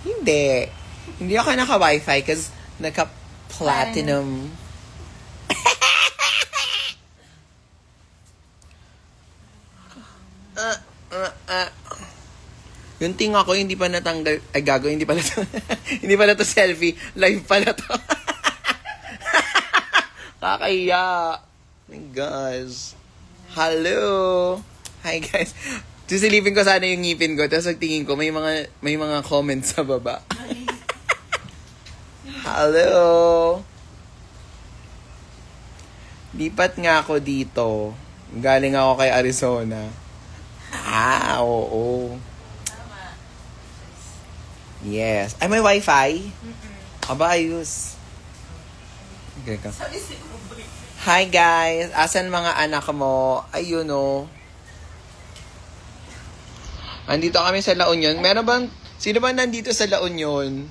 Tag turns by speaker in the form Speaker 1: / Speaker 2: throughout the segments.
Speaker 1: Hindi. Hindi ako naka-wifi kasi naka-platinum. Yung tinga ko, hindi pa natanggal. Ay, gago, hindi pala to. Hindi pala to selfie. Live pala to. Kakahiya. My gosh. Hello. Hi, guys. Sisilipin ko sana yung ngipin ko. Tapos tingin ko, may mga comments sa baba. Hello. Lipat nga ako dito. Galing ako kay Arizona. Oo. Yes. Ay, may wifi? Aba, ayos. Okay ka. Hi, guys. Asan mga anak mo? Ayun, oh. Andito kami sa La Union. Meron bang... Sino ba nandito sa La Union?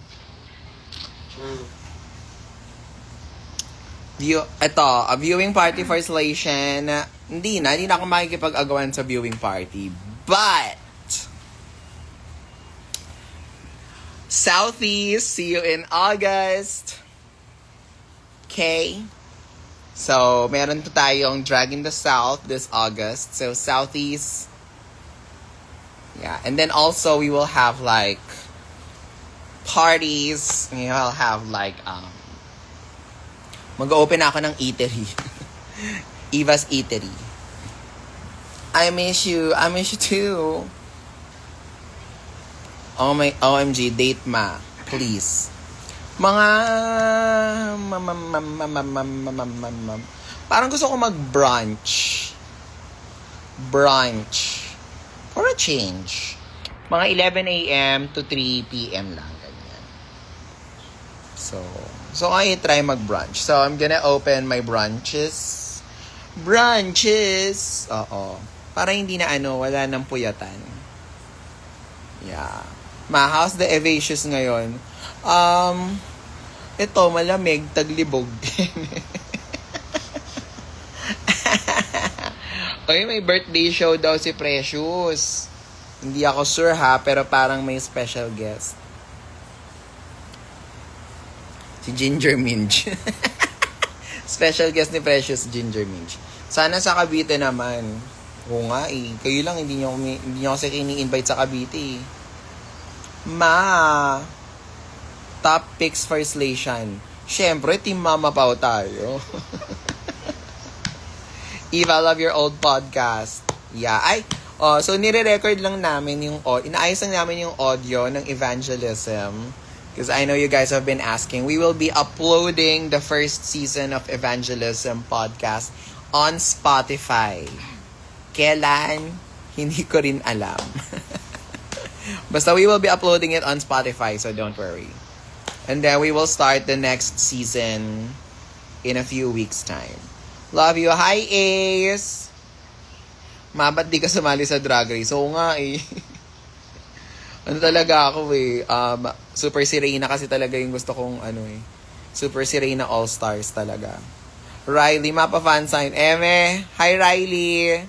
Speaker 1: Ito, a viewing party for Slation. Hindi na ako makikipag-agawan sa viewing party. But... Southeast, see you in August. Okay? So, meron to tayong Drag in the South this August. So, Southeast. Yeah. And then also, we will have like parties. We will have like, mag-open ako ng eatery. Eva's Eatery. I miss you. I miss you too. Oh my, OMG, date ma. Please. Mga... Parang gusto ko mag-brunch. Brunch. For a change. Mga 11 a.m. to 3 p.m. lang. Ganyan. So I try mag-brunch. So, I'm gonna open my brunches. Brunches! Oo. Para hindi na wala nang puyatan. Yeah. Ma, how's the Evacious ngayon? Ito, malamig, taglibog. Oy, may birthday show daw si Precious. Hindi ako sure ha, pero parang may special guest. Si Ginger Minj. Special guest ni Precious, Ginger Minj. Sana sa Cavite naman. Oo nga eh. Kayo lang, hindi nyo kasi kini-invite sa Cavite eh. Ma, top picks for Slation. Siyempre, Team Mama Pao tayo. Eva, love your old podcast. Yeah, so nire-record lang namin yung inaayos lang namin yung audio ng Evangelism. Because I know you guys have been asking. We will be uploading the first season of Evangelism podcast on Spotify. Kailan? Hindi ko rin alam. Basta we will be uploading it on Spotify, so don't worry. And then we will start the next season in a few weeks' time. Love you. Hi, Ace! Ma, ba't di ka sumali sa Drag Race? Oo nga eh. Ano talaga ako eh. Super Sirena kasi talaga yung gusto kong Super Sirena All-Stars talaga. Riley, mapa fan sign. Eme! Hi, Riley!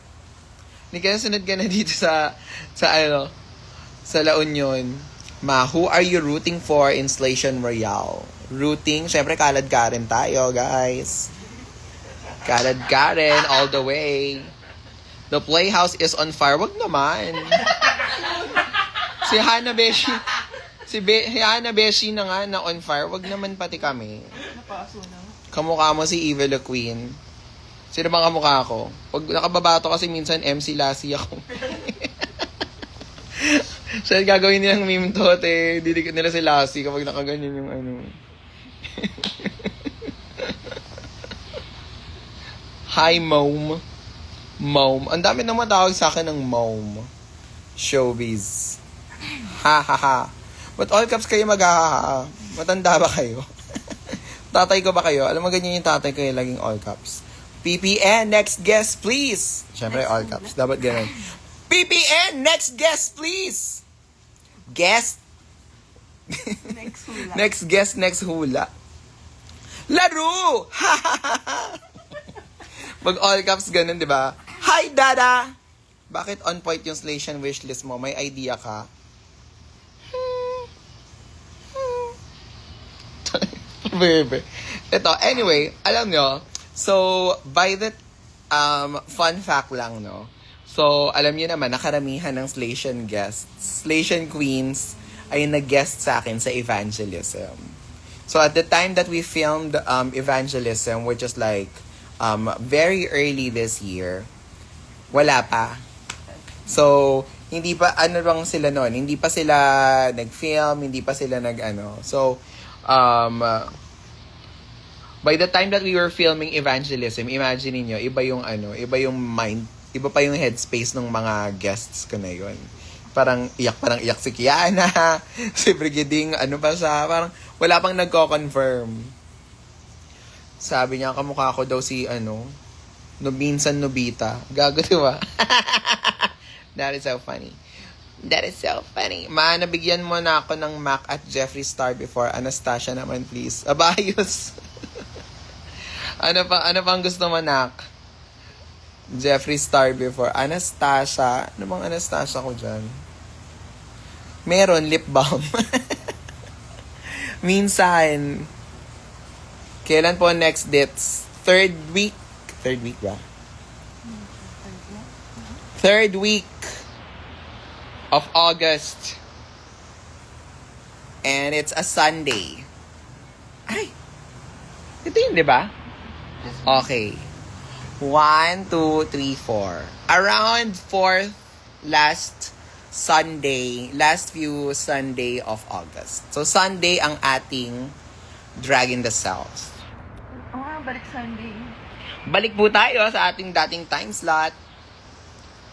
Speaker 1: Hindi ka na sunod ka na dito sa La Union. Ma, who are you rooting for in Slation Royale? Rooting? Syempre, Kalad Karen tayo, guys. Kalad Karen, all the way. The Playhouse is on fire. Wag naman. Si Hana Beshi. Si Hana Beshi na nga na on fire. Wag naman pati kami. Kamukha mo si Eva the Queen. Sino bang kamukha ko? Pag nakababato kasi minsan MC Lassie ako. So, gagawin nilang meme to, didikit nila si Lassie kapag nakaganyan yung Hi, Mom. Mom. Ang dami nang matawag sa akin ng Mom. Showbiz. Ha, ha, ha. But all caps kayo mag-ha-ha-ha. Matanda ba kayo? Tatay ko ba kayo? Alam mo, ganyan yung tatay ko yung laging all caps. PPN, next guest, please. Siyempre, all caps. Dapat ganun. PPN, next guest, please. Guest.
Speaker 2: Next hula.
Speaker 1: Next guest, next hula. Laro! Pag all caps ganun, di ba? Hi, Dada! Bakit on point yung Slation wishlist mo? May idea ka? Bebe. Ito, anyway, alam nyo, so, by the, fun fact lang, no? So, alam niyo naman, nakaramihan ng Slation guests, Slation queens, ay nag-guest sa akin sa evangelism. So, at the time that we filmed evangelism, which is like, very early this year, wala pa. So, hindi pa, ano lang sila noon, hindi pa sila nag-film, hindi pa sila nag-ano. So, by the time that we were filming evangelism, imagine niyo iba yung ano, iba yung mind, iba pa yung headspace ng mga guests ko na yun. Parang iyak si Kiana, si Brigiding, ano pa siya, parang wala pang nagko-confirm. Sabi niya, kamukha ko daw si, minsan Nobita. Gago, diba? That is so funny. That is so funny. Ma, nabigyan mo na ako ng Mac at Jeffree Star before. Anastasia naman, please. Abayos. Ano pang gusto mo, Nak? Jeffree Star before. Anastasia. Ano bang Anastasia ko dyan? Meron, lip balm. Minsan. Kailan po next dates? Third week ba? Third week of August. And it's a Sunday. Ay! Ito yun, di ba? Okay. 1, 2, 3, 4. Around 4th last few Sunday of August. So, Sunday ang ating Drag in the South.
Speaker 2: Balik Sunday.
Speaker 1: Balik po tayo sa ating dating time slot.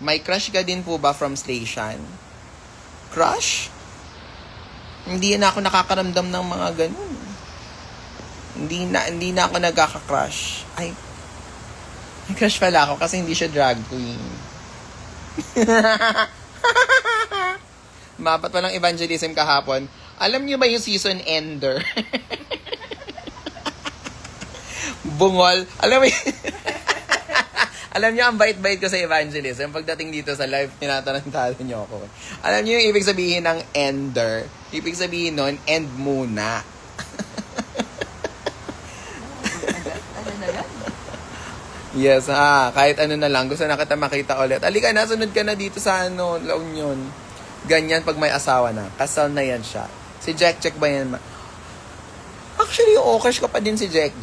Speaker 1: May crush ka din po ba from Station? Crush? Hindi na ako nakakaramdam ng mga ganun. Hindi na ako nagkaka-crush. Ay, may crush pala ako kasi hindi siya drag queen. Mapat walang evangelism kahapon. Alam niyo ba yung season ender? Bungol. Alam mo alam niyo, ang bait-bait ko sa evangelism. Pagdating dito sa live, tinatanong niyo ako. Alam niyo yung ibig sabihin ng ender? Ibig sabihin nun, end muna. Yes, kahit ano na lang. Gusto na kita makita ulit. Alika na, sunod ka na dito sa La Union. Ganyan pag may asawa na. Kasal na yan siya. Si Jack ba yan? Actually, yung crush ko pa din si Jack.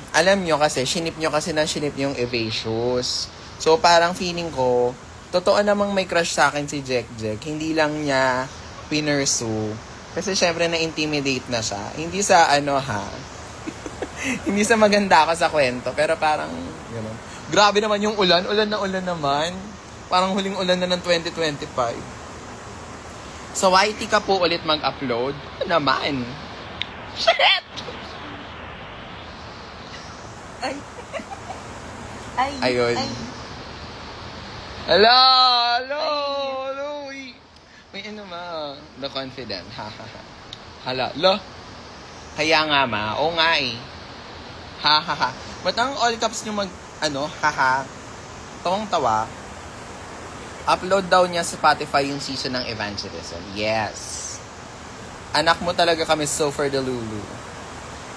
Speaker 1: Alam nyo kasi, shinip yung Evasius. So, parang feeling ko, totoo namang may crush sa akin si Jack. Hindi lang niya pinursu. Kasi syempre na-intimidate na siya. Hindi sa hindi sa maganda ako sa kwento. Pero parang, gano'n. Grabe naman yung ulan. Ulan naman. Parang huling ulan na ng 2025. Sa YT ka po ulit mag-upload. Ano naman? Shit! Ayun. Hello! May The confident. Hala. Kaya nga ma. Oo nga eh. Ba't ang all caps nyo tawang-tawa. Upload daw niya sa Spotify yung season ng Evangelism. Yes. Anak mo talaga kami, so for the Lulu.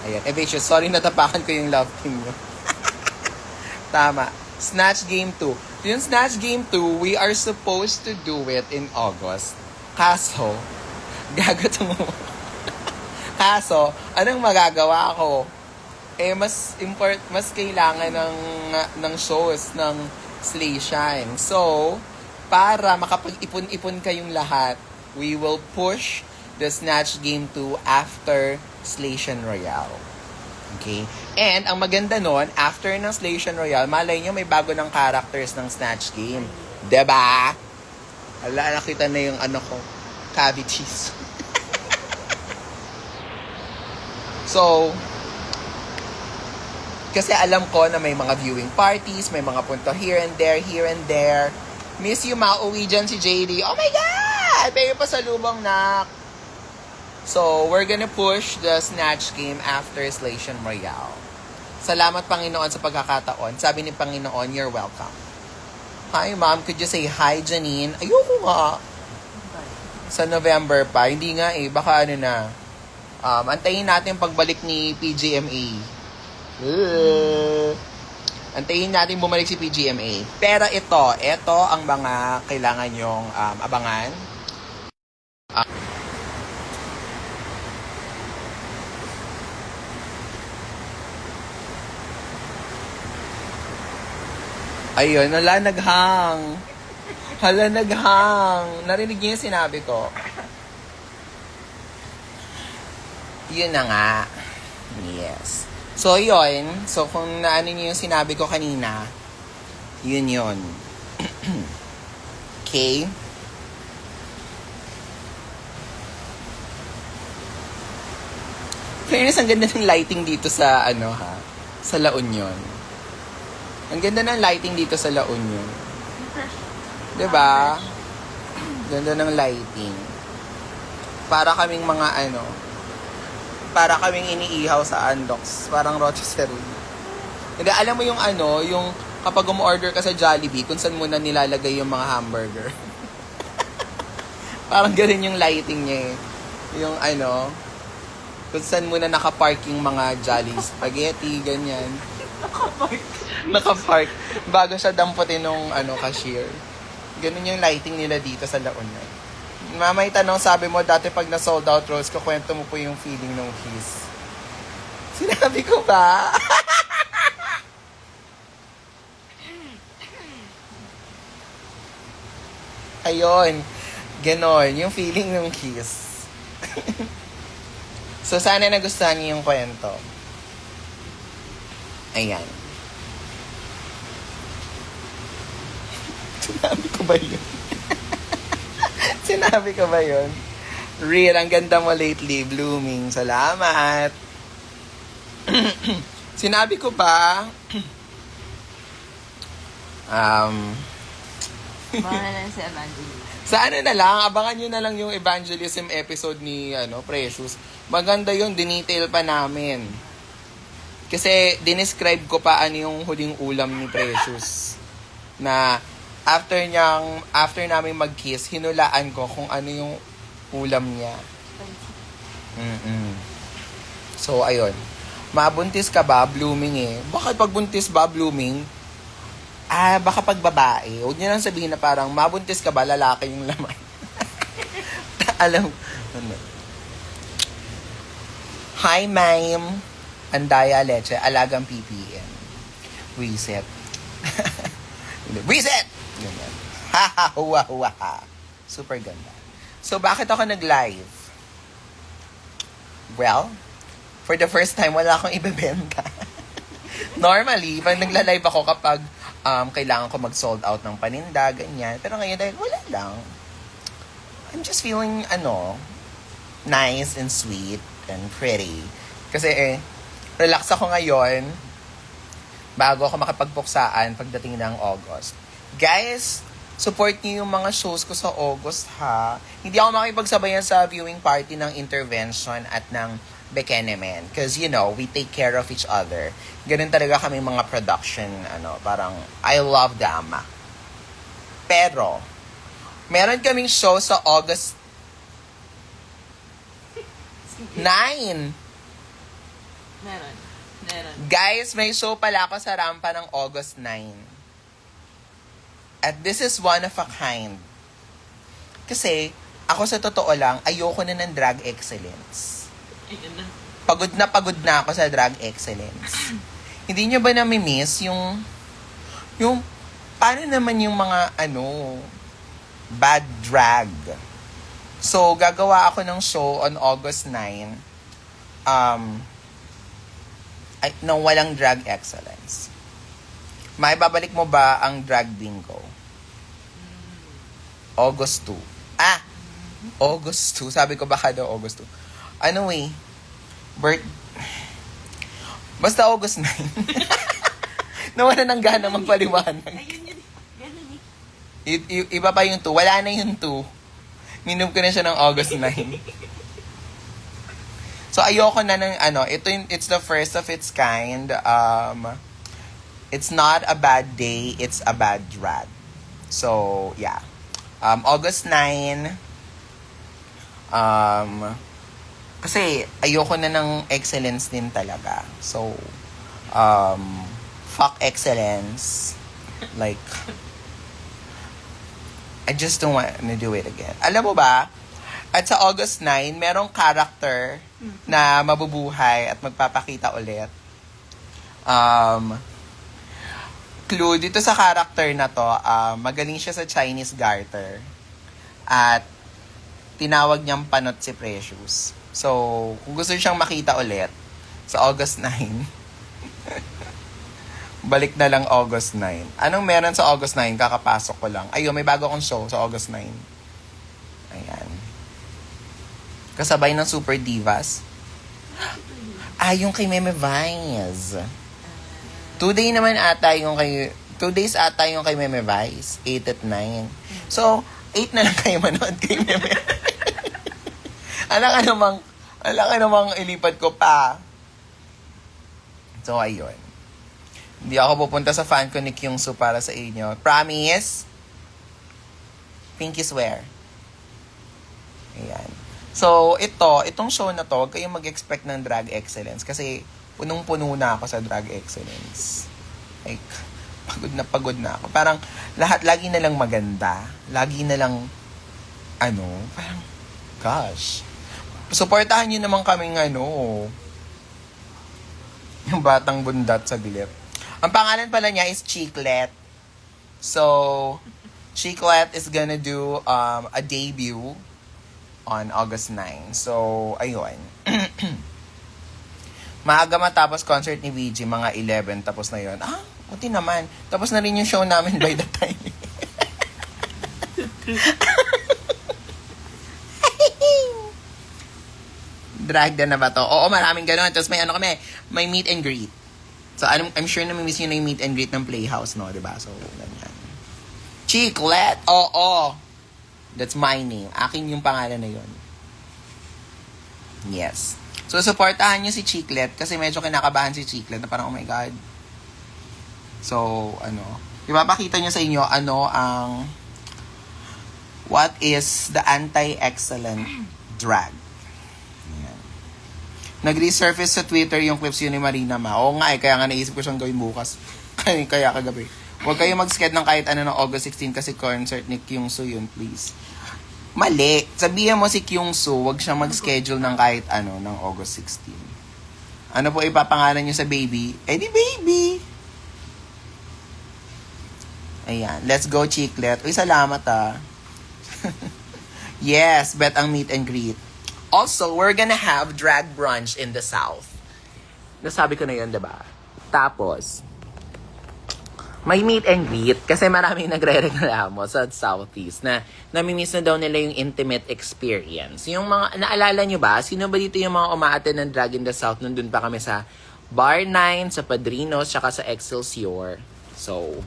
Speaker 1: Ayan. Evasius, sorry natapakan ko yung love team nyo. Tama. Snatch Game 2. Yung Snatch Game 2, we are supposed to do it in August. Kaso, Kaso, anong magagawa ko? Mas kailangan ng shows ng Slay Shine. So, para makapag-ipon-ipon kayong lahat, we will push the Snatch Game 2 after Slation Royale. Okay? And, ang maganda nun, after ng Slation Royale, malay nyo may bago ng characters ng Snatch Game. Diba? Ala, nakita na yung cavities. So, kasi alam ko na may mga viewing parties, may mga punto here and there. Miss you, mauwi dyan si JD. Oh my God! May pasalubong, nak. So, we're gonna push the Snatch Game after Slation Royale. Salamat, Panginoon, sa pagkakataon. Sabi ni Panginoon, you're welcome. Hi, Mom. Could you say hi, Janine? Ayoko nga. Sa November pa. Hindi nga eh. Baka Antayin natin pagbalik ni PGMA. Antayin natin bumalik si PGMA. Pero ito ang mga kailangan nyong abangan. Ayun, naghang. Naghang. Narinig niyo yung sinabi ko. Yun na nga. Yes. So, yun. So, kung naano niyo yung sinabi ko kanina, yun. Okay? Fairness, ang ganda ng lighting dito sa, sa La Union. Ang ganda ng lighting dito sa La Union. Diba? Ganda ng lighting. Para kaming para kaming iniihaw sa Andox. Parang rotisserie. Hindi, alam mo yung yung kapag umorder ka sa Jollibee, kung saan mo na nilalagay yung mga hamburger. Parang ganun yung lighting niya eh. Yung kung saan mo na nakapark yung mga Jolly Spaghetti, ganyan. Nakapark. Bago siya damputin nung cashier. Ganun yung lighting nila dito sa La Union. May tanong, sabi mo dati pag na-sold out Rose, kukwento mo po yung feeling ng kiss. Sinabi ko ba? Ayun. Ganon. Yung feeling ng kiss. So, sana nagustuhan niyo yung kwento. Ayan. Sinabi ko ba yun? Sinabi ko ba yun? Real, ang ganda mo lately, blooming. Salamat. Sinabi ko ba?
Speaker 2: Mga na lang si Evangeline.
Speaker 1: Sa na lang, abangan nyo na lang yung evangelism episode ni Precious. Maganda yun, dinetail pa namin. Kasi dinescribe ko pa yung huling ulam ni Precious. Na after namin mag-kiss, hinulaan ko kung ano yung ulam niya. So, ayun. Mabuntis ka ba? Blooming eh. Bakit pag buntis ba, blooming? Baka pag babae. Huwag niyo lang sabihin na parang, mabuntis ka ba, lalaki yung laman. Alam, Hi, ma'am. Andaya Leche, alagang PPM. Reset. Reset! Ganyan. Ha, huwa, ha. Super ganda. So, bakit ako nag-live? Well, for the first time, wala akong ibebenta. Normally, pag nagla-live ako kapag kailangan ko mag-sold out ng paninda, ganyan. Pero ngayon, dahil wala lang. I'm just feeling, nice and sweet and pretty. Kasi, relax ako ngayon bago ako makapagpuksaan pagdating ng August. Guys, support niyo yung mga shows ko sa August, ha? Hindi ako makipagsabayan sa viewing party ng Intervention at ng Bekenemen. Because, we take care of each other. Ganun talaga kami mga production, parang, I love them. Pero, meron kaming show sa August 9.
Speaker 2: Meron.
Speaker 1: Guys, may show pala ako sa Rampa ng August 9. At this is one of a kind. Kasi, ako sa totoo lang, ayoko na ng drag excellence. Pagod na ako sa drag excellence. Hindi nyo ba nami-miss yung paano naman yung mga, bad drag? So, gagawa ako ng show on August 9, nang walang drag excellence. May babalik mo ba ang drag bingo? August 2. August 2. Sabi ko baka daw August 2. Basta August 9. Nawala ng gana magpaliwanag.
Speaker 2: Ayun yun. Ganun
Speaker 1: Iba pa yung 2. Wala na yung 2. Minom ko na siya ng August 9. So, ayoko na ng, it's the first of its kind. It's not a bad day, it's a bad drag. So, yeah. August 9, Kasi ayoko na ng excellence din talaga. So, fuck excellence. Like, I just don't want to do it again. Alam mo ba, at sa August 9, merong character na mabubuhay at magpapakita ulit. Clue, dito sa character na to, magaling siya sa Chinese garter. At tinawag niyang panot si Precious. So, kung gusto siyang makita ulit, sa August 9, balik na lang August 9. Anong meron sa August 9? Kakapasok ko lang. Ayun, may bago akong show sa August 9. Ayan. Kasabay ng Super Divas. Yung kay Meme Vice. 2 days ata yung kay Meme Vice. 8 at 9. So, 8 na lang kayo manood kay Meme. Alam ka namang ilipat ko pa. So, ayun. Hindi ako pupunta sa fan ko ni Kyungsu para sa inyo. Promise? Pinky swear. Ayan. So, itong show na to, huwag kayong mag-expect ng drag excellence. Kasi, punong-puno na ako sa drag excellence. Like, pagod na ako. Parang, lagi na lang maganda. Lagi na lang, parang, gosh. Suportahan nyo naman kaming yung batang bundat sa gilip. Ang pangalan pala niya is Chiclet. So, Chiclet is gonna do a debut on August 9. So, ayun. Maaga matapos concert ni VG, mga 11, tapos na yun. Buti naman. Tapos na rin yung show namin by the time. Drag na ba to? Oo, maraming ganun. Tapos may meet and greet. So, I'm sure na miss nyo na yung meet and greet ng Playhouse, no? Diba? So, ganyan. Chiclet! Oo! That's my name. Akin yung pangalan na yun. Yes. So, supportahan nyo si Chiclet kasi medyo kinakabahan si Chiclet na parang, oh my God. So, ipapakita nyo sa inyo what is the anti-excellent drag. Ayan. Nag-resurface sa Twitter yung clips yun ni Marina Ma. Oo nga kaya nga naisip ko siyang gawin bukas. kaya kagabi. Huwag kayo mag-sked ng kahit ano ng August 16 kasi concert ni Kyungsu yun, please. Mali. Sabihan mo si Kyungsu, huwag siyang mag-schedule ng kahit ano ng August 16. Ano po ipapangalan niyo sa baby? Di baby! Ayan. Let's go, Chiclet. Uy, salamat Yes, bet ang meet and greet. Also, we're gonna have drag brunch in the South. Nasabi ko na yun, diba? Tapos, may meet and greet kasi maraming nagre-reklamo sa Southeast na namimiss na daw nila yung intimate experience. Yung mga, naalala nyo ba? Sino ba dito yung mga umaattend ng Drag in the South? Nandun pa kami sa Bar 9, sa Padrinos, tsaka sa Excelsior. So,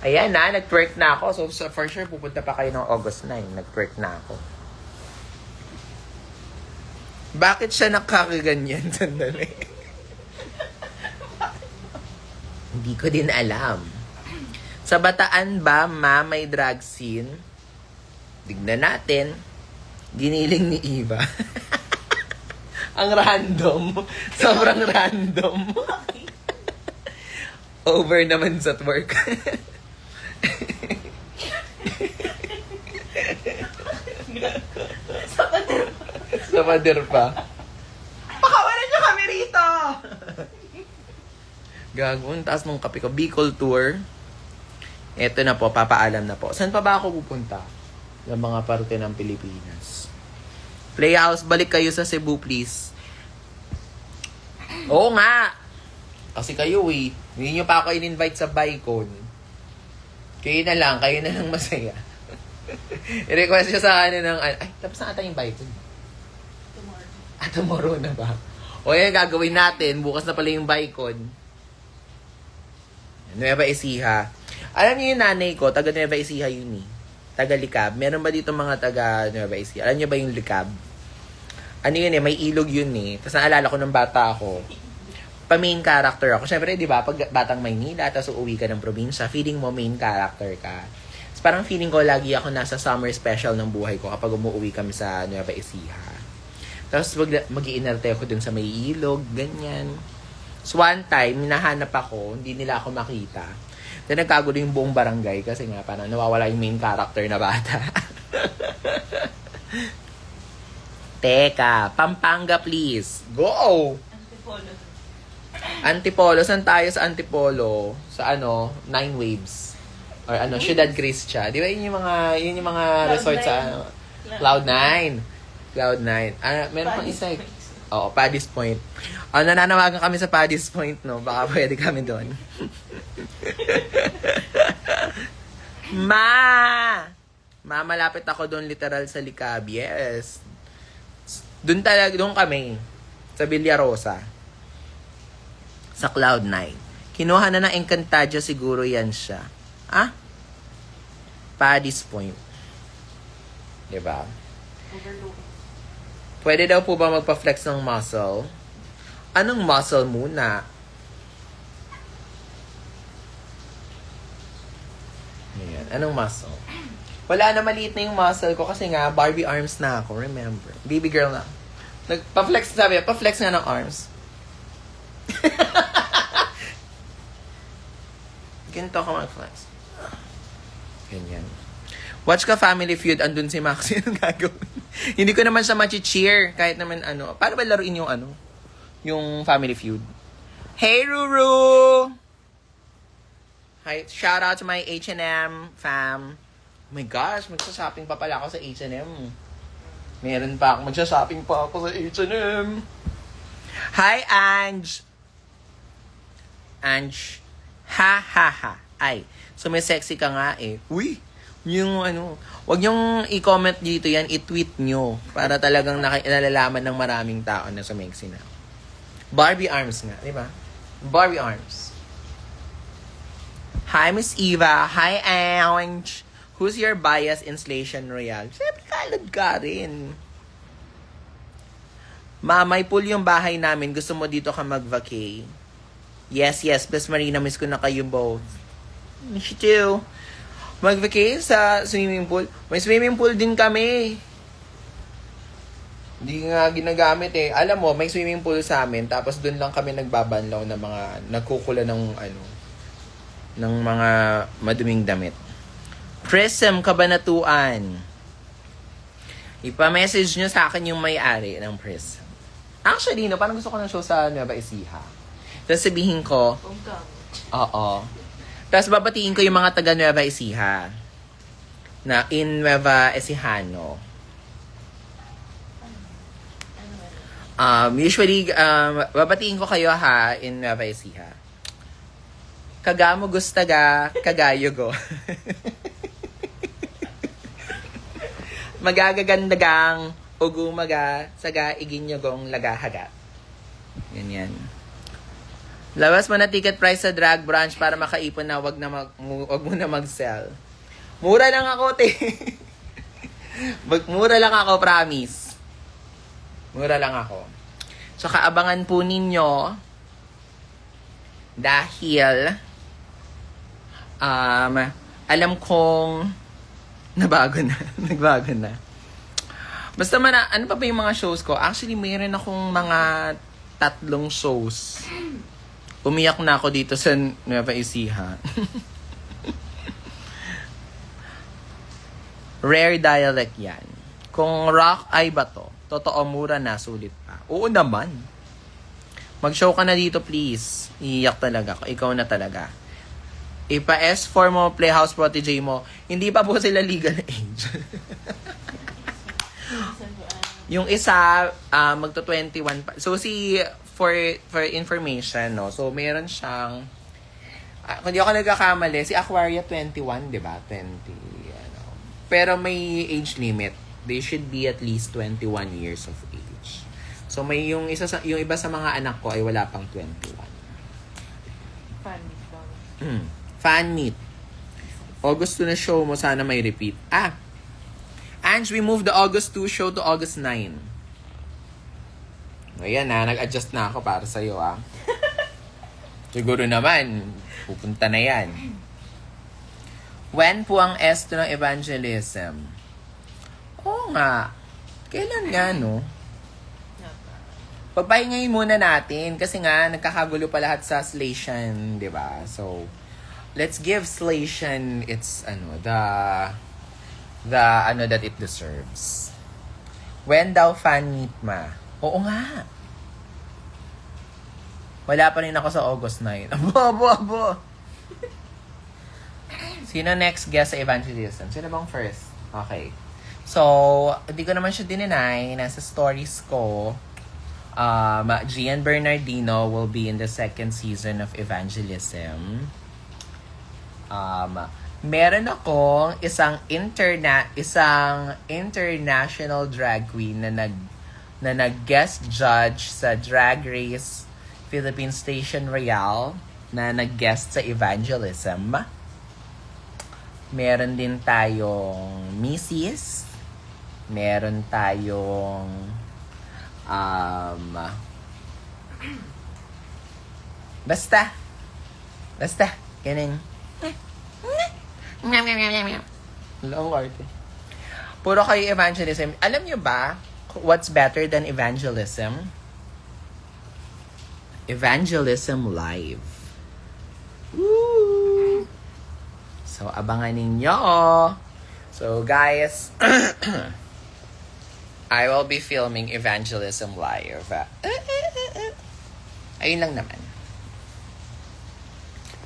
Speaker 1: Ayan na, nag-twerk na ako. So, for sure, pupunta pa kayo ng August 9. Nag-twerk na ako. Bakit siya nakakaganyan? Sandali. Hindi ko din alam. Sa Bataan ba, may drag scene? Tignan natin. Giniling ni Eva. Ang random. Sobrang random. Over naman sa twerk. Sa pader pa. Pakawalan niyo kami rito! Gago, ang taas ng kape ko. Bicol Tour. Eto na po, papaalam na po. Saan pa ba ako pupunta? Sa mga parte ng Pilipinas. Playhouse, balik kayo sa Cebu, please. Oo nga! Kasi kayo hindi nyo pa ako in-invite sa Bicon. Kayo na lang masaya. I-request siya sa ng... Ay, tapos na ata yung Bicon. Tomorrow. Tomorrow na ba? O yan, gagawin natin. Bukas na pala yung Bicon. Nueva Ecija. Alam niyo yung nanay ko, taga Nueva Ecija yun Taga Likab. Meron ba dito mga taga Nueva Ecija? Alam niyo ba yung Likab? ano yun eh, may ilog yun eh. Tapos naalala ko nung bata ako, pa-main character ako. Siyempre, di ba, pag batang Maynila, tapos uuwi ka ng probinsya, feeling mo main character ka. Tapos parang feeling ko, lagi ako nasa summer special ng buhay ko kapag umuwi kami sa Nueva Ecija. Tapos mag-iinarte ako dun sa may ilog, ganyan. So one time, hinahanap ako, hindi nila ako makita. Then nagkagulo yung buong barangay kasi nga parang nawawala yung main character na bata. Teka, Pampanga please. Go!
Speaker 2: Antipolo.
Speaker 1: Antipolo, saan tayo sa Antipolo? Sa ano, Nine Waves. Or ano, Ciudad Cristia. Di ba yun yung mga resort sa ano? Cloud9. Cloud9. Meron pang isa eh. Oo, Paddy's Point. Nananawagan kami sa Paddy's Point, no? Baka pwede kami doon. Ma, malapit ako doon literal sa Likab. Yes. Doon kami. Sa Villarosa. Sa Cloud9. Kinuha na ng Encantadia siguro yan siya. Paddy's Point. Diba? Pwede daw po ba magpa-flex ng muscle? Anong muscle muna? Ayan. Anong muscle? Wala na, maliit na yung muscle ko kasi nga, Barbie arms na ako, remember. Baby girl na. Pa-flex, sabi, pa-flex nga ng arms. Ganito ako mag-flex. Ganyan. Watch ka Family Feud, andun si Maxi, anong gagawin? Hindi ko naman siya machi-cheer, kahit naman ano. Paano ba laruin yung ano? Yung Family Feud? Hey, Ruru! Hi, shout out to my H&M fam. Oh my gosh, magsashopping pa pala ako sa H&M. Meron pa ako, magsashopping pa ako sa H&M. Hi, Ange! Ange. Ha, ha, ha. Ay, sumisexy ka nga eh. Uy! Yung ano, wag niyong i-comment dito yan, i-tweet nyo para talagang nalalaman ng maraming tao na sumexy na. Barbie arms nga, di ba? Barbie arms. Hi, Miss Eva. Hi, Ange. Who's your bias in Station Royale? Siyempre, kalad ka rin. Ma, may pool yung bahay namin. Gusto mo dito ka mag-vacay? Yes, Best Marina, miss ko na kayo both. Miss you too. Mag-vacay sa swimming pool. May swimming pool din kami. Hindi nga ginagamit eh. Alam mo, may swimming pool sa amin. Tapos doon lang kami nagbabanlaw ng mga nagkukula ng ano, ng mga maduming damit. Prism Kabanatuan. Ipa-message nyo sa akin yung may-ari ng Prism. Actually, no, parang gusto ko ng show sa Nueva Ecija. Tapos sabihin ko, oo. Tapos babatiin ko yung mga taga Nueva Ecija na in Nueva Ecijano. Usually, babatiin ko kayo ha in Nueva Ecija. Kagamo gustaga, kagayo go. Magagagandagang, ugumaga, saga iginyogong lagahaga. Ganyan. Labas mo na ticket price sa drag branch para makaipon na wag mo na mag-sell. Mura lang ako, te. Mura lang ako, promise. Mura lang ako. So, kaabangan po ninyo dahil alam kong nagbago na. Basta ano pa ba yung mga shows ko? Actually, mayroon akong mga 3 shows. Umiyak na ako dito sa Nueva Ecija. Rare dialect yan. Kung rock ay bato, totoo mura na, sulit pa. Oo naman. Mag-show ka na dito, please. Iiyak talaga ako. Ikaw na talaga. Ipa-S4 mo, Playhouse Protégé mo. Hindi pa po sila legal age. Yung isa, magto-21 pa. So, for information, no? So, meron siyang, kung di ako nagkakamali, si Aquaria 21, di ba? 20, ano. Pero may age limit. They should be at least 21 years of age. So, may yung iba sa mga anak ko ay wala pang 21. Fan meet. August 2 na show mo, sana may repeat. Ange, we moved the August 2 show to August 9. Ayan na, nag-adjust na ako para sa'yo ah. Siguro naman, pupunta na yan. When po ang esto ng evangelism? Oo nga. Kailan nga, no? Pagpahingayin muna natin kasi nga nagkakagulo pa lahat sa Slation, 'di ba? So, let's give Slation its the that it deserves. When daw fan meet ma? Oo nga. Wala pa rin ako sa August 9. Abo. Sino next guest sa evangelism? Sino bang first? Okay. So, hindi ko naman siya dininay. Nasa stories ko. Gian Bernardino will be in the second season of Evangelism. Meron akong isang international drag queen na nag-guest judge sa Drag Race Philippines Station Royale na nag-guest sa Evangelism. Meron din tayong Mrs. Meron tayong Basta, ganun. Long arte. Puro kayo evangelism. Alam nyo ba what's better than evangelism? Evangelism live. Woo! So, abangan ninyo. So, guys, I will be filming Evangelism live. Ayun lang naman.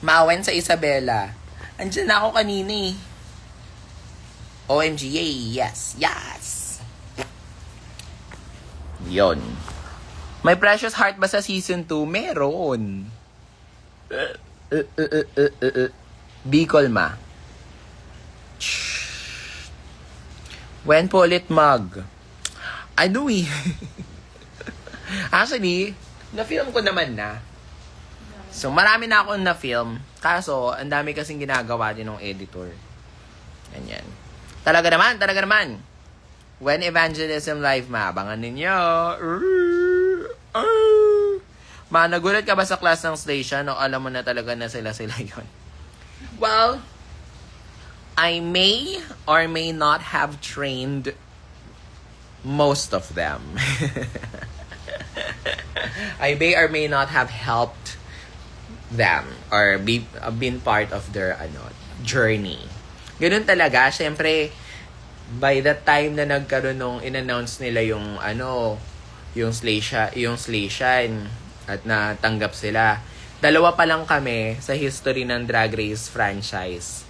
Speaker 1: Mawen sa Isabela. Andiyan na ako kanina eh. OMG, yay, yes. Yon. May Precious Heart ba sa season 2? Meron. Bicol ma. When po ulit mag? I do eh. Actually, na-film ko naman na. So, marami na akong na-film. Kaso, ang dami kasing ginagawa din ng editor. Ganyan. Talaga naman. When Evangelism Live, maabangan ninyo. Nagulat ka ba sa class ng station o alam mo na talaga na sila yon? Well, I may or may not have trained most of them. I may or may not have helped them or been part of their journey. Ganun talaga. Siyempre, by the time na nagkaroon nung in-announce nila yung Slation at natanggap sila, dalawa pa lang kami sa history ng Drag Race franchise,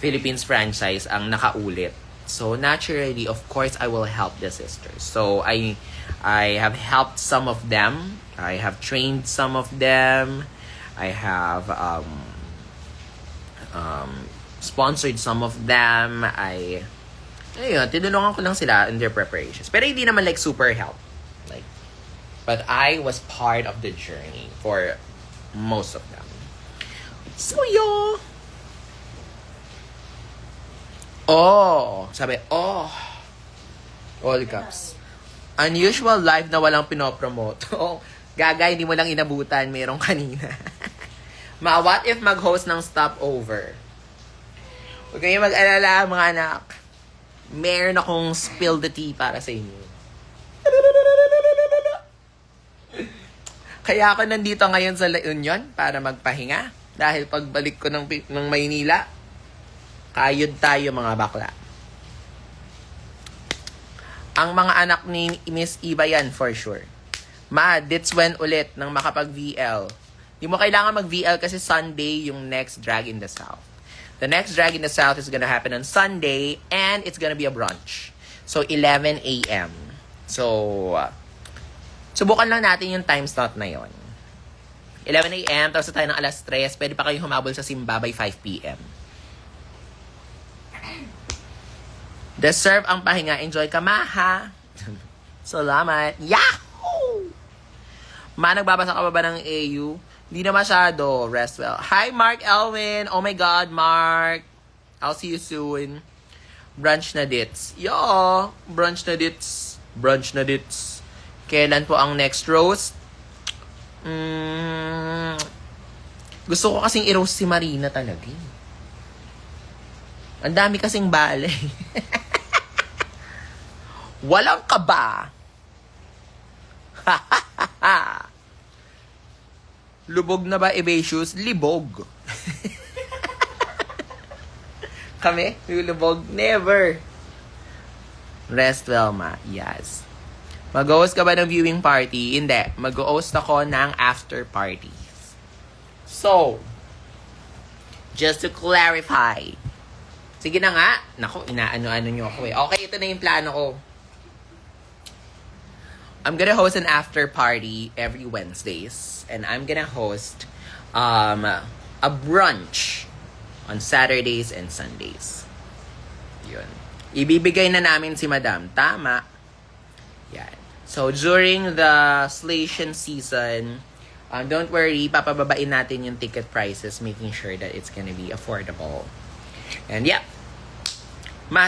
Speaker 1: Philippines franchise, ang nakaulit. So, naturally, of course, I will help the sisters. So, I have helped some of them. I have trained some of them. I have sponsored some of them. Tinulungan ko lang sila in their preparations. Pero hindi naman like super help. But I was part of the journey for most of them. So, sabi, all caps. Unusual live na walang pinopromote. Gaga, hindi mo lang inabutan. Merong kanina. What if mag-host ng stopover? Huwag kayong mag-alala, mga anak. Meron akong spill the tea para sa inyo. Kaya ako nandito ngayon sa La Union para magpahinga. Dahil pagbalik ko ng Maynila, kayod tayo mga bakla. Ang mga anak ni Miss Iba yan for sure. That's when ulit nang makapag-VL. Di mo kailangan mag-VL kasi Sunday yung next Drag in the South. The next Drag in the South is gonna happen on Sunday and it's gonna be a brunch. So, 11 a.m. So, subukan lang natin yung time slot na yon. 11 a.m. Tapos tayo ng alas 3. Pwede pa kayong humabol sa Simba by 5 p.m. Deserve ang pahinga. Enjoy ka, Maha. Salamat. Yahoo! Nagbabasa ka ba ng AU? Hindi na masyado. Rest well. Hi, Mark Elwin. Oh my God, Mark. I'll see you soon. Brunch na dits. Brunch na dits. Kailan po ang next roast? Gusto ko kasing i-roast si Marina talaga. Ang dami kasing balay. Walang kaba. Lubog na ba, Evasius? Libog. Kami? Lulubog? Never. Rest well, ma. Yes. Mag-host ka ba ng viewing party? Hindi. Mag-host ako ng after party. So, just to clarify. Sige na nga. Naku, inaano-ano nyo ako eh. Okay, ito na yung plano ko. I'm gonna host an after party every Wednesdays. And I'm gonna host a brunch on Saturdays and Sundays. Yun. Ibibigay na namin si Madam. Tama. Yan. So, during the Slation season, don't worry, papababain natin yung ticket prices, making sure that it's gonna be affordable. And yeah.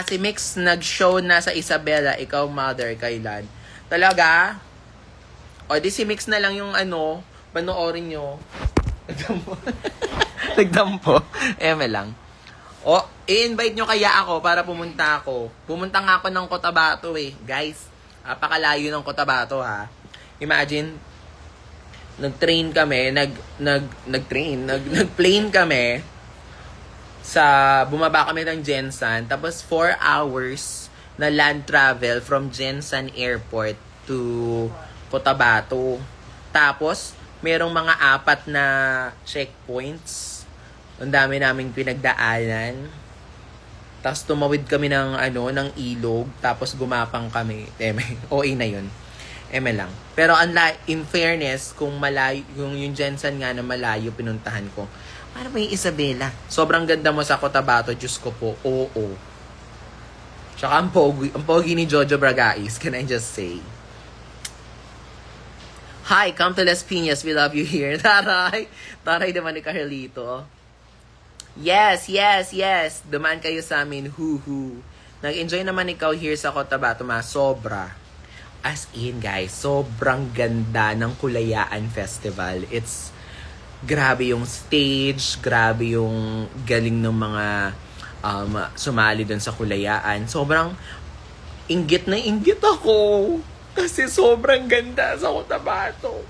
Speaker 1: Si Mix nag-show na sa Isabela, ikaw mother, kailan? Talaga? O, di si Mix na lang yung panoorin nyo. Nagdampo. Eme lang. O, i-invite nyo kaya ako para pumunta ako. Pumunta nga ako ng Cotabato eh. Guys, apakalayo ng Cotabato ha. Imagine, nag-train kami, nag-plane kami bumaba kami ng Jensan, tapos 4 hours na land travel from Jensan Airport to Cotabato. Tapos, merong mga 4 na checkpoints. Ang dami naming pinagdaanan. Tapos tumawid kami ng ilog, tapos gumapang kami. OA na yun. Lang. Pero in fairness, kung malayo, yung Jensan nga na malayo pinuntahan ko, ano ba yung Isabela? Sobrang ganda mo sa Cotabato, Diyos ko po. Oo. Tsaka ang pogi ni Jojo Bragais, can I just say? Hi, come to Las Piñas. We love you here. Taray. Taray naman ni Carlito. Yes. Dumaan kayo sa amin. Hoo-hoo. Nag-enjoy naman ikaw here sa Cotabato, ma. Sobra. As in, guys, sobrang ganda ng Kulayaan Festival. Grabe yung stage, grabe yung galing ng mga sumali dun sa Kulayaan. Sobrang inggit na inggit ako. Kasi sobrang ganda sa Cotabato.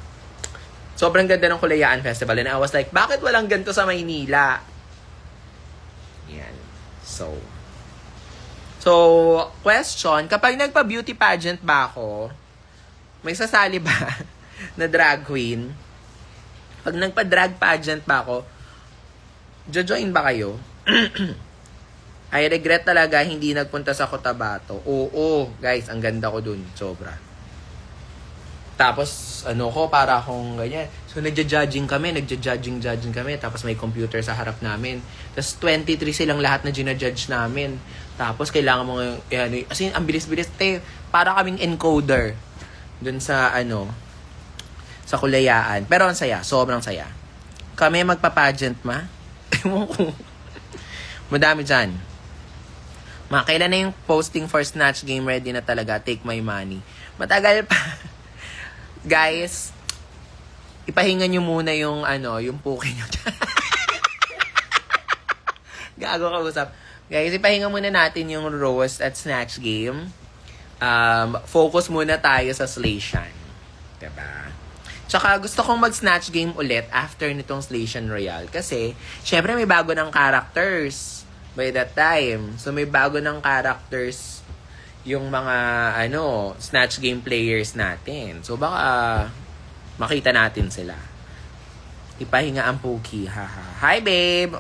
Speaker 1: Sobrang ganda ng Kulayaan Festival. And I was like, bakit walang ganito sa Maynila? Yan. So, question, kapag nagpa-beauty pageant ba ako, may sasali ba na drag queen? Pag nagpa-drag pageant ba ako, jojoin ba kayo? I regret talaga hindi nagpunta sa Cotabato. Oo, guys, ang ganda ko dun. Sobra. Tapos, para akong ganyan. So, nagja-judging kami. Tapos may computer sa harap namin. Tapos, 23 silang lahat na ginajudge namin. Tapos, kailangan mo, as in, ang bilis-bilis. Para kaming encoder. Dun sa, sa Kulayaan. Pero ang saya. Sobrang saya. Kami magpa-pageant, ma? Ewan ko. Madami dyan. Kailan na yung posting for Snatch Game ready na talaga? Take my money. Matagal pa. Guys, ipahinga nyo muna yung yung puki nyo. Gago ka usap. Guys, ipahinga muna natin yung roast at Snatch Game. Focus muna tayo sa Slation. Diba? Tsaka gusto kong mag-Snatch Game ulit after nitong Slation Royale. Kasi, syempre may bago ng characters by that time. So, may bago ng characters yung mga, Snatch Game players natin. So, baka makita natin sila. Ipahinga ang Pookie. Haha. Hi, babe!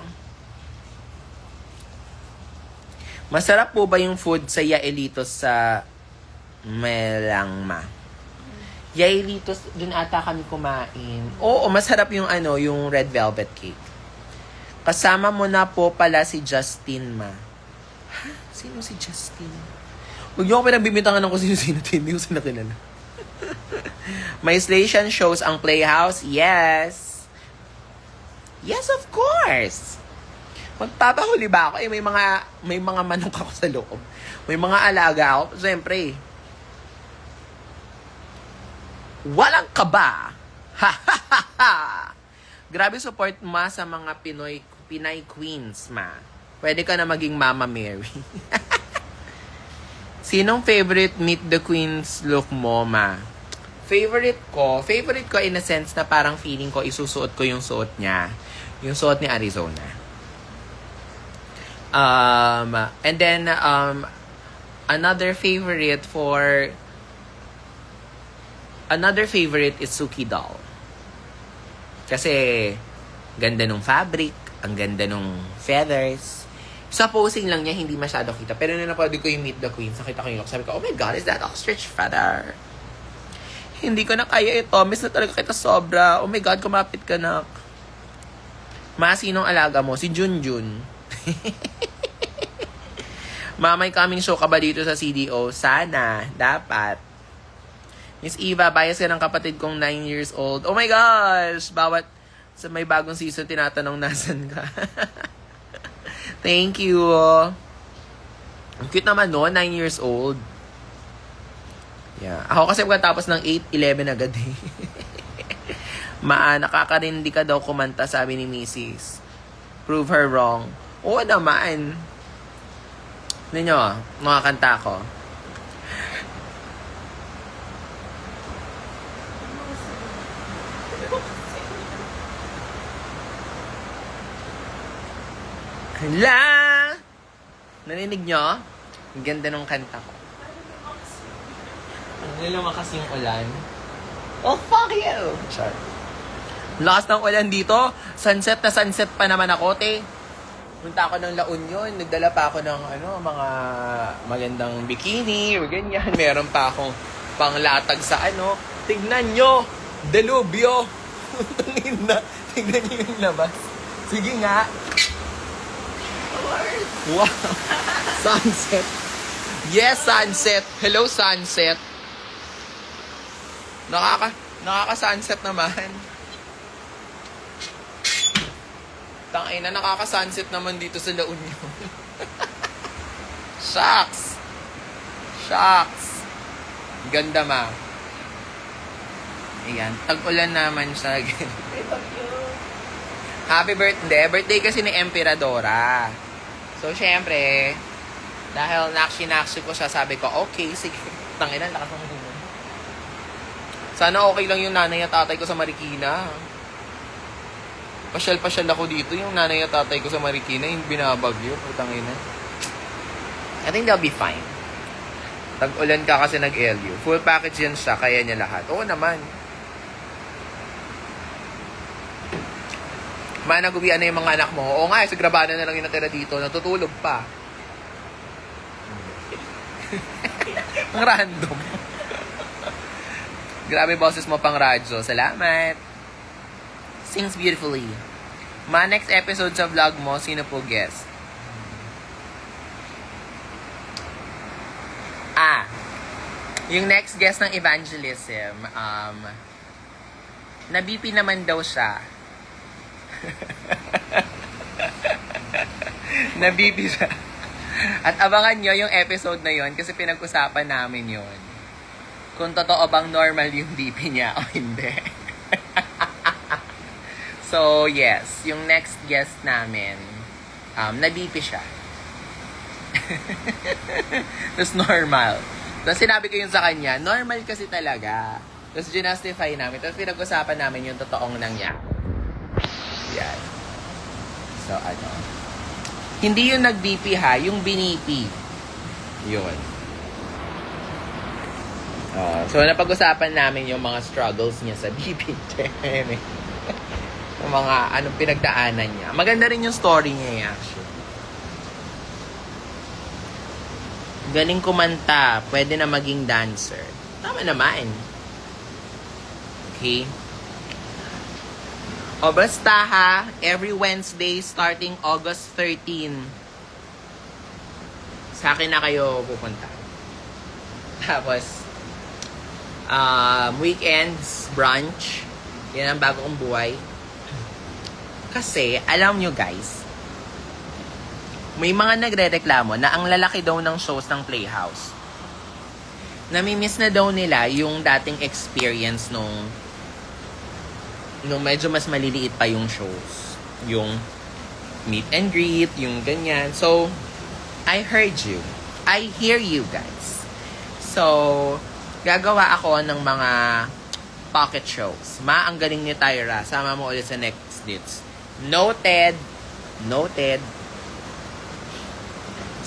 Speaker 1: Masarap po ba yung food sa Yaelitos sa Melangma? Yaelitos, dun ata kami kumain. Oo, masarap yung yung red velvet cake. Kasama mo na po pala si Justin, ma. Ha? Sino si Justin? Huwag niyo ako pinagbibintangan ng kung sino-sino. Hindi ko sila kilala. May Slation shows ang Playhouse? Yes. Yes, of course. Magpapahuli ba ako? May mga manok ako sa loob. May mga alaga ako. Siyempre. Walang kaba. Ha ha ha ha. Grabe support ma sa mga Pinay Queens, ma. Pwede ka na maging Mama Mary. Sinong favorite Meet the Queens look mo, ma? Favorite ko in a sense na parang feeling ko isusuot ko yung suot niya. Yung suot ni Arizona. And then, another favorite is Suki Doll. Kasi, ganda nung fabric, ang ganda nung feathers. Sa posing lang niya, hindi masyado kita. Pero nung napanood ko yung Meet the Queens, nakita ko yung look. Sabi ko, oh my God, is that ostrich feather? Hindi ko na kaya ito. Miss na talaga kita sobra. Oh my God, kumapit ka na. Ma, sinong alaga mo? Si Junjun. Ma, may coming show ka ba dito sa CDO? Sana. Dapat. Miss Eva, bias ka ng kapatid kong 9 years old. Oh my gosh! Bawat sa may bagong season, tinatanong nasan ka. Thank you. Ang cute naman, no? 9 years old. Yeah. Ako kasi pagkatapos ng 8, 11 agad eh. Nakakarindi ka daw kumanta, sabi ni Mrs. Prove her wrong. Oo naman. Ninyo, makakanta ko. Hala! Narinig nyo? Ang ganda nung kanta ko. Ang lumakas yung ulan. Oh, fuck you! Char. Lakas ng ulan dito. Sunset na sunset pa naman ako, te. Punta ako ng La Union. Nagdala pa ako ng mga magandang bikini or ganyan. Meron pa akong panglatag sa Tignan nyo! Delubyo! Tignan nyo yung labas. Sige nga. Wow! Sunset. Yes, sunset. Hello, sunset. Nakaka-sunset naman. Tangina, nakaka-sunset naman dito sa La Union. Shucks. Ganda, ma. Ayan, tag-ulan naman siya. Happy birthday. Birthday kasi ni Emperadora. So, syempre, dahil nakshi ko siya, sabi ko, okay, sige. Tangina, lakas ng hino. Sana okay lang yung nanay at tatay ko sa Marikina. Pasyal ako dito. Yung nanay at tatay ko sa Marikina, yung binabagyo. Tangina. I think they'll be fine. Tag-ulan ka kasi nag-LU. Full package yan siya, kaya niya lahat. Oo naman. Managubian na yung mga anak mo. Oo nga, sa grabada na lang yung natira dito. Natutulog pa. Ang random. Grabe boses mo pang radyo. Salamat. Sings beautifully. Next episode sa vlog mo, sino po guest? Yung next guest ng evangelism, na-BP naman daw siya. Na-BP siya. At abangan nyo yung episode na yon kasi pinag-usapan namin yon. Kung totoo bang normal yung BP niya o hindi. So, yes. Yung next guest namin, na-BP siya. Tapos normal. Tapos sinabi ko yun sa kanya, normal kasi talaga. Tapos ginastify namin. Tapos pinag-usapan namin yung totoong nangyari. Yan. So, hindi yung nag-BP ha, yung binipi. Yun. So, napag-usapan namin yung mga struggles niya sa BP. Yung mga anong pinagdaanan niya. Maganda rin yung story niya actually. Galing kumanta, pwede na maging dancer. Tama naman. Okay? O basta ha, every Wednesday starting August 13. Sa akin na kayo pupunta. Tapos, weekends, brunch. Yan ang bago kong buhay. Kasi, alam nyo guys, may mga nagre-reklamo na ang lalaki daw ng shows ng Playhouse. Namimiss na daw nila yung dating experience nung medyo mas maliliit pa yung shows. Yung meet and greet, yung ganyan. So, I heard you. I hear you guys. So, gagawa ako ng mga pocket shows. Ang galing ni Tyra. Sama mo ulit sa next dates. Noted. Noted.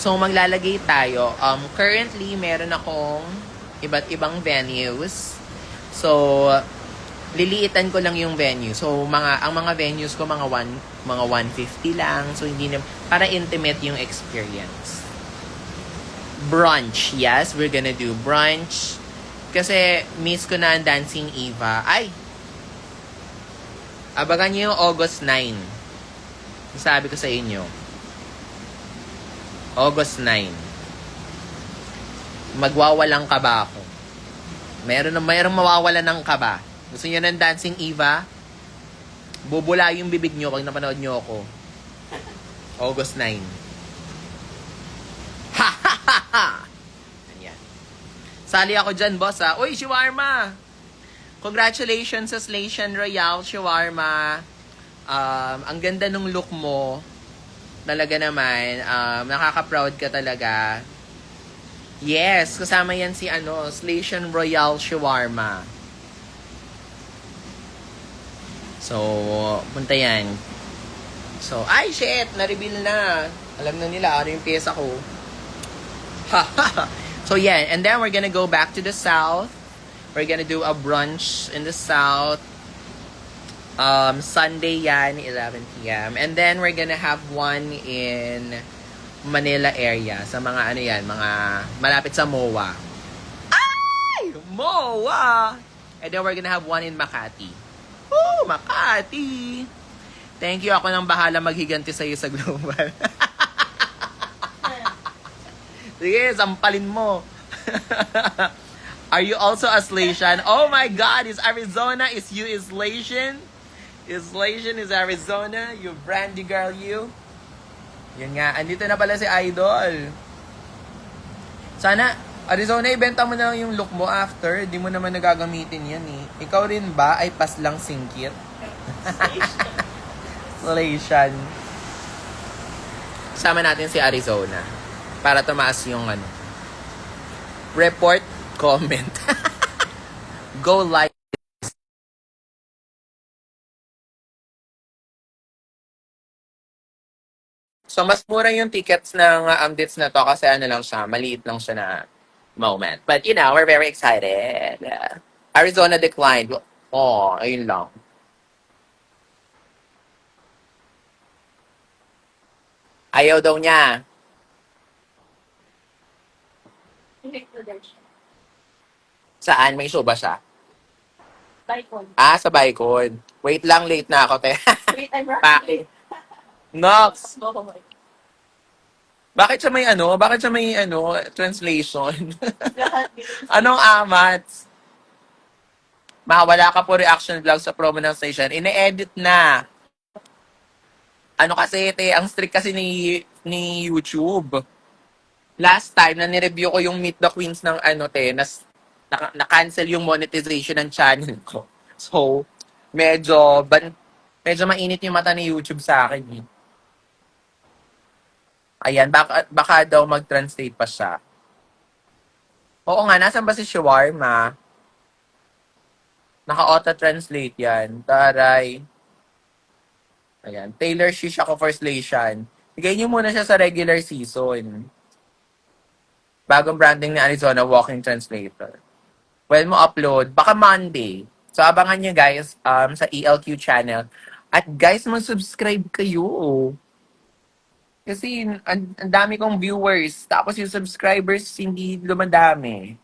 Speaker 1: So, maglalagay tayo. Currently, meron akong iba't ibang venues. So, liliitan ko lang yung venue. So, ang mga venues ko, mga 150 lang. So, hindi na, para intimate yung experience. Brunch. Yes, we're gonna do brunch. Kasi, miss ko na ang Dancing Eva. Ay! Abangan nyo yung August 9. Sabi ko sa inyo. August 9. Magwawalang kaba ako. Mayroong mawawala ng kaba. Gusto niyo ng Dancing Eva? Bubula yung bibig nyo pag napanood nyo ako. August 9. Ha ha ha ha! Ganyan. Sali ako dyan, boss ha. Uy, Shawarma! Congratulations sa Slation Royale, Shawarma. Ang ganda nung look mo. Talaga naman. Nakaka-proud ka talaga. Yes, kasama yan si Slation Royale Shawarma. So, punta yan. So, ay shit, na-reveal na. Alam na nila, ano yung pyesa ko. So, yeah, and then we're gonna go back to the south. We're gonna do a brunch in the south. Sunday yan, 11 p.m. And then we're gonna have one in Manila area. Sa mga mga malapit sa MOA. Ay! MOA! And then we're gonna have one in Makati. Woo! Makati! Thank you. Ako nang bahala maghiganti sa'yo sa global. Sige, sampalin mo. Are you also a Slation? Oh my God! Is Arizona? Is you Slation? Is Slation? Is Arizona? You brandy girl, you? Yan nga. Andito na pala si Idol. Sana, Arizona, ibenta mo na lang yung look mo after. Di mo naman nagagamitin yan eh. Ikaw rin ba ay pas lang singkit? Slation. Sama natin si Arizona. Para tumaas yung report, comment. Go like. So, mas mura yung tickets ng dates na to kasi lang siya, maliit lang siya na moment. But, we're very excited. Arizona declined. Oh, ayun lang. Ayaw daw niya. Saan? May show ba siya?
Speaker 2: Baikon.
Speaker 1: Sa Baicon. Wait lang, late na ako, te.
Speaker 2: Wait, I'm
Speaker 1: Paki.
Speaker 2: running.
Speaker 1: Nox!
Speaker 2: Go home.
Speaker 1: Bakit siya may translation? Anong amats? Wala ka po reaction vlog sa promo ng station. Ine-edit na. Kasi, te, ang strict kasi ni YouTube. Last time, na nireview ko yung Meet the Queens ng na-cancel yung monetization ng channel ko. So, medyo mainit yung mata ni YouTube sa akin. Ayan, baka daw mag-translate pa siya. Oo nga, nasan ba si Shawarma? Naka-auto-translate yan. Taray. Ayan, Taylor Shish ako for Slation. Bigay niyo muna siya sa regular season. Bagong branding ni Arizona, walking translator. Well, mo upload, baka Monday. So, abangan nyo guys sa ELQ channel. At guys, mag-subscribe kayo. Kasi ang dami kong viewers. Tapos yung subscribers, hindi lumadami.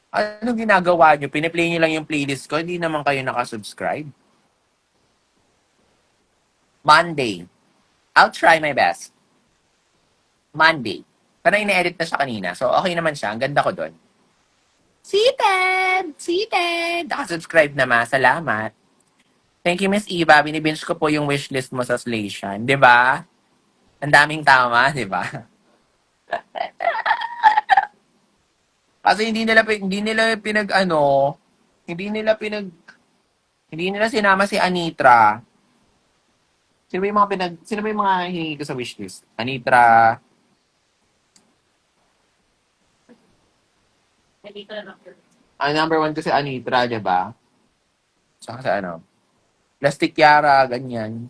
Speaker 1: Ano ginagawa nyo? Piniplay nyo lang yung playlist ko, hindi naman kayo nakasubscribe. Monday. I'll try my best. Monday. Pero ine-edit na siya kanina. So, okay naman siya. Ang ganda ko doon. Seated! Seated! Nakasubscribe naman. Salamat. Thank you, Miss Eva. Binibinge ko po yung wishlist mo sa Slation. Di ba? Ang daming tama, di ba? Kasi hindi nila pinag, hindi nila sinama si Anitra. Sino ba yung mga hihingi ko sa wishlist? Anitra,
Speaker 2: Nandito na lang.
Speaker 1: ang number one kasi Anitra, di ba? Saka sa ano, Plastic Yara, ganyan.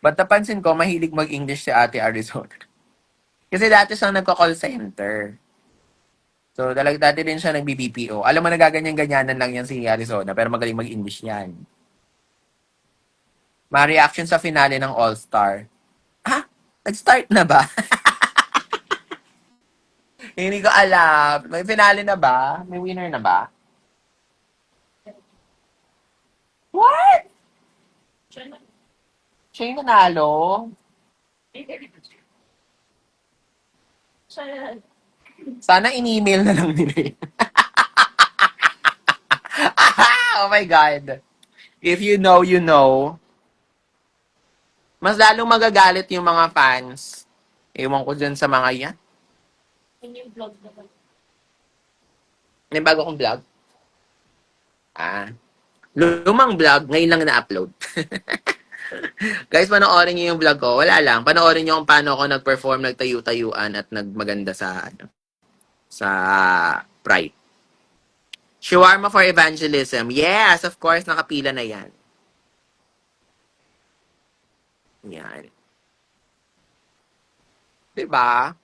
Speaker 1: Ba't napansin ko, mahilig mag-English si Ate Arizona. Kasi dati siyang nagko-call center. So, dati din siya nag-BPO. Alam mo, nagaganyan-ganyanan lang yan si Arizona, pero magaling mag-English yan. Mga reaction sa finale ng All-Star. Ha? Nag-start na ba? Hindi ko alam. May finale na ba? May winner na ba? What?
Speaker 2: Siya na.
Speaker 1: Siya yung nanalo?
Speaker 2: Siya na.
Speaker 1: Sana in-email na lang nila yun. Oh my God. If you know, you know. Mas lalong magagalit yung mga fans. Ewan ko dyan sa mga yan.
Speaker 2: Yun yung vlog naman.
Speaker 1: May bago kong vlog. Ah. Lumang vlog, ngayon lang na-upload. Guys, panoorin niyo yung vlog ko. Wala lang. Panoorin niyo kung paano ako nag-perform, nagtayu-tayuan at nagmaganda sa Pride. Shawarma for Evangelism. Yes, of course, nakapila na yan. Yan. Diba?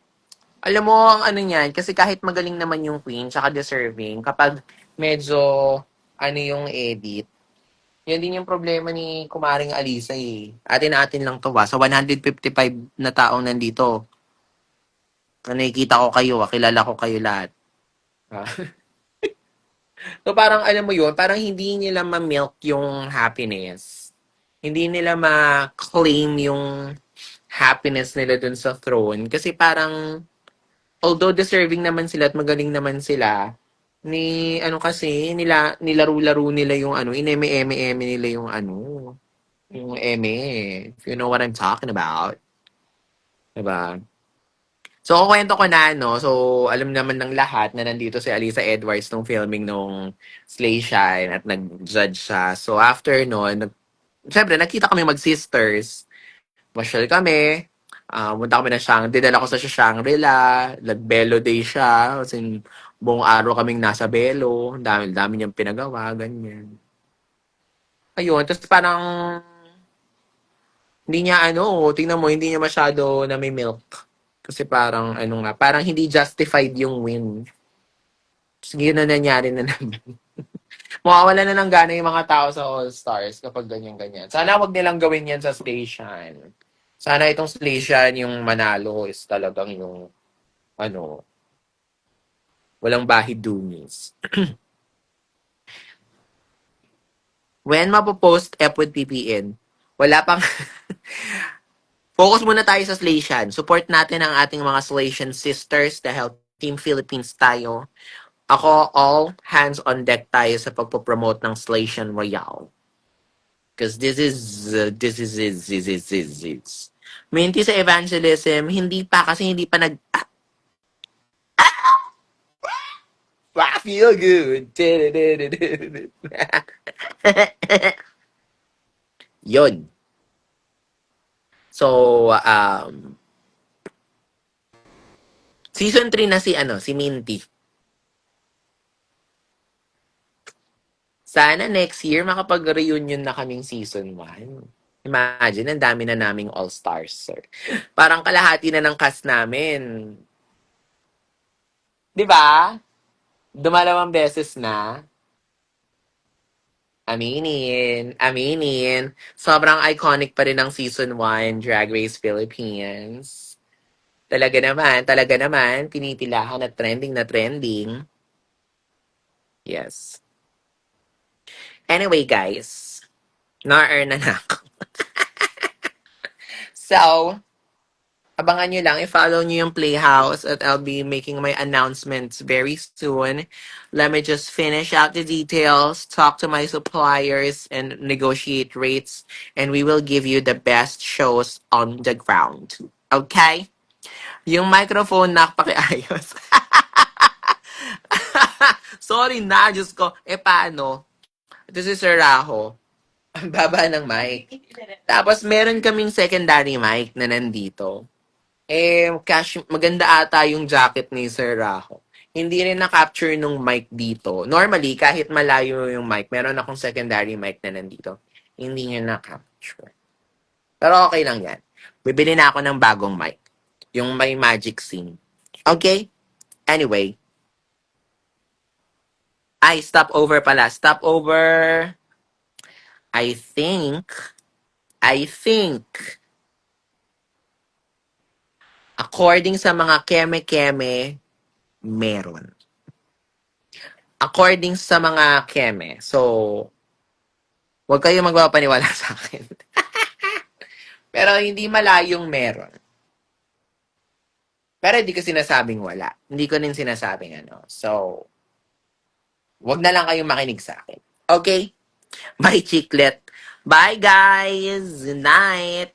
Speaker 1: Alam mo, ang ano niyan, kasi kahit magaling naman yung queen, tsaka deserving, kapag medyo, ano yung edit, yan din yung problema ni Kumaring Alisa eh. Atin-atin lang to ba? Sa 155 na taong nandito, na nakikita ko kayo, kilala ko kayo lahat. Ah. So parang alam mo yun, parang hindi nila ma-milk yung happiness. Hindi nila ma-claim yung happiness nila dun sa throne. Kasi parang, although deserving naman sila at magaling naman sila, ano kasi, nilaro-laro nila yung ano, ineme-eme-eme nila yung ano, yung eme. If you know what I'm talking about. Diba? So, kukwento ko na, no? So, alam naman ng lahat na nandito si Alisa Edwards nung filming nung Slay Shine at nag-judge siya. So, after nun, syempre, nakita kami mag-sisters. Masyal kami. Punta kami na dinala ko sa Shangri-La. Nag-Belo Day siya. As in, buong araw kaming nasa Belo. Dami niyang pinagawa, ganyan. Ayun, tapos parang, hindi niya tingnan mo, hindi niya masyado na may milk. Kasi parang, parang hindi justified yung win. Sige na nangyari na naman. Mawawala na ng gana yung mga tao sa All-Stars kapag ganyan-ganyan. Sana wag nilang gawin yan sa station. Sana itong station yung manalo is talagang yung, ano, walang bahid dumis. When mapopost F with PPN, wala pang, focus muna tayo sa Slation. Support natin ang ating mga Slation sisters dahil Team Philippines tayo. Ako, all hands on deck tayo sa pagpopromote ng Slation Royale. Because this is. Minti sa evangelism, hindi pa I feel good. Yun. So, season 3 na si Minty. Sana next year makapag-reunion na kaming season 1. Imagine, ang dami na naming all-stars, sir. Parang kalahati na ng cast namin. 'Di ba? Dumalawang beses na. Aminin. Sobrang iconic pa rin ng season 1, Drag Race Philippines. Talaga naman, tinipilahan at trending na trending. Yes. Anyway, guys, na-earn na ako. So, abangan nyo lang, i-follow nyo yung Playhouse at I'll be making my announcements very soon. Let me just finish out the details, talk to my suppliers, and negotiate rates, and we will give you the best shows on the ground. Okay? Yung microphone na pakiayos. Sorry na, Diyos ko. Paano? Ito si Sir Raho. Ang baba ng mic. Tapos meron kaming secondary mic na nandito. Maganda ata yung jacket ni Sir Raho. Hindi rin na-capture nung mic dito. Normally, kahit malayo yung mic, meron akong secondary mic na nandito. Hindi niya na-capture. Pero okay lang yan. Bibili na ako ng bagong mic. Yung may magic scene. Okay? Anyway. Ay, stopover pala. Stopover. I think, according sa mga keme-keme, meron. According sa mga keme. So, huwag kayong magpapaniwala sa akin. Pero hindi malayong meron. Pero hindi ko sinasabing wala. Hindi ko rin sinasabing ano. So, wag na lang kayong makinig sa akin. Okay? Bye, chiclet. Bye, guys. Good night.